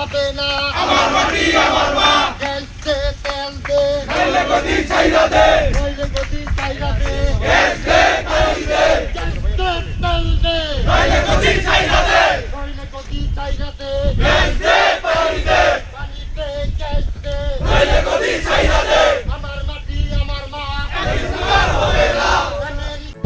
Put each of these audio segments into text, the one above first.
হবে না আমার মাটি আমার মা গেলছে তেল দে নইলে গদি ছাইরা দে নইলে গদি চাইরা দে গ্যাস দে পানি দে গেলছে তেল দে নইলে গদি ছাইরা দে নইলে গদি চাইরা দে গ্যাস দে পানি দে পানি দে গ্যাস দে নইলে গদি ছাইরা দে আমার মাটি আমার মা আর হবে না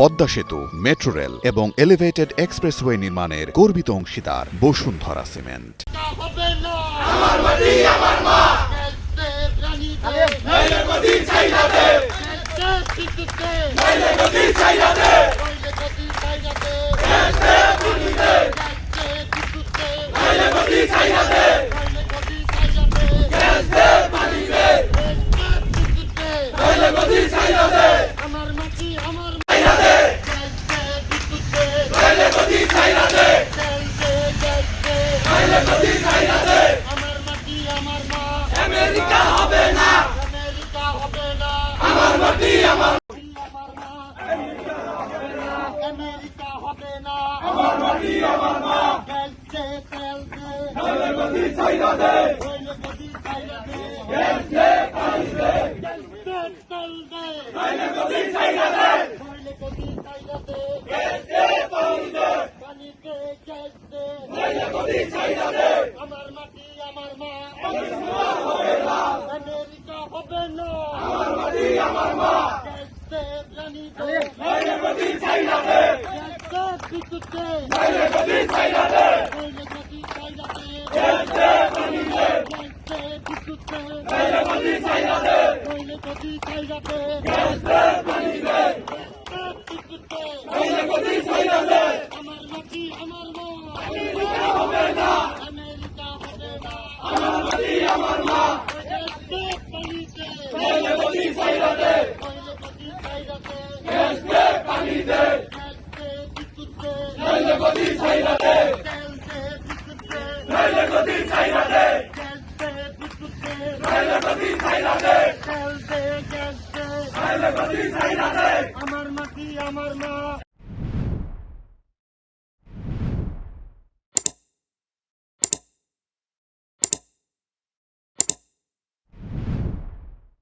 পদ্মা সেতু, মেট্রো রেল এবং এলিভেটেড এক্সপ্রেসওয়ে নির্মাণের গর্বিত অংশীদার বসুন্ধরা সিমেন্ট। হবে না আমার মাটি আমার মা গেলছে পানি দে নইলে গদি ছাইরা দে গেলছে বিদ্যুৎ দে নইলে গদি ছাইরা দে নইলে গদি চাইরা দে গ্যাস দে পানি দে গেলছে বিদ্যুৎ দে নইলে গদি ছাইরা দে নইলে গদি চাইরা দে গ্যাস দে পানি দে গেলছে বিদ্যুৎ দে নইলে গদি ছাইরা দে আমার মাটি আমার ছাইরা দে গেলছে বিদ্যুৎ দে নইলে গদি ছাইরা দে গেলছে গেলছে নইলে গদি ছাইরা দে আমার মাটি আমার মা আমেরিকা হবে না আমেরিকা হবে না আমার মাটি আমার আমার মা আমেরিকা হবে না আমার মাটি আমার মা গেলছে তেল দে নইলে গদি ছাইরা দে নইলে গদি চাইরা দে গ্যাস দে পানি দে গেলছে তেল দে নইলে গদি ছাইরা দে নইলে গদি চাইরা দে গ্যাস দে পানি দে পানি দে গ্যাস দে নইলে গদি ছাইরা দে আমার মাটি আমার মা হবে না আমেরিকা হবে না আমার মাটি আমার মা গেলছে পানি দে নইলে গদি ছাইরা দে গেলছে বিদ্যুৎ দে নইলে গদি ছাইরা দে নইলে গদি চাইরা দে গ্যাস দে পানি দে গেলছে বিদ্যুৎ দে নইলে গদি ছাইরা দে নইলে গদি চাইরা দে গ্যাস দে পানি দে বিদ্যুৎ দে নইলে গদি ছাইরা দে আমার মাটি আমার মা আমেরিকা হবে না আমেরিকা হবে না আমার মাটি আমার মা গেলছে পানি দে নইলে গদি ছাইরা দে নইলে গদি চাইরা দে গ্যাস দে পানি দে গেলছে বিদ্যুৎ দে নইলে গদি ছাইরা দে গেলছে বিদ্যুৎ দে নইলে গদি ছাইরা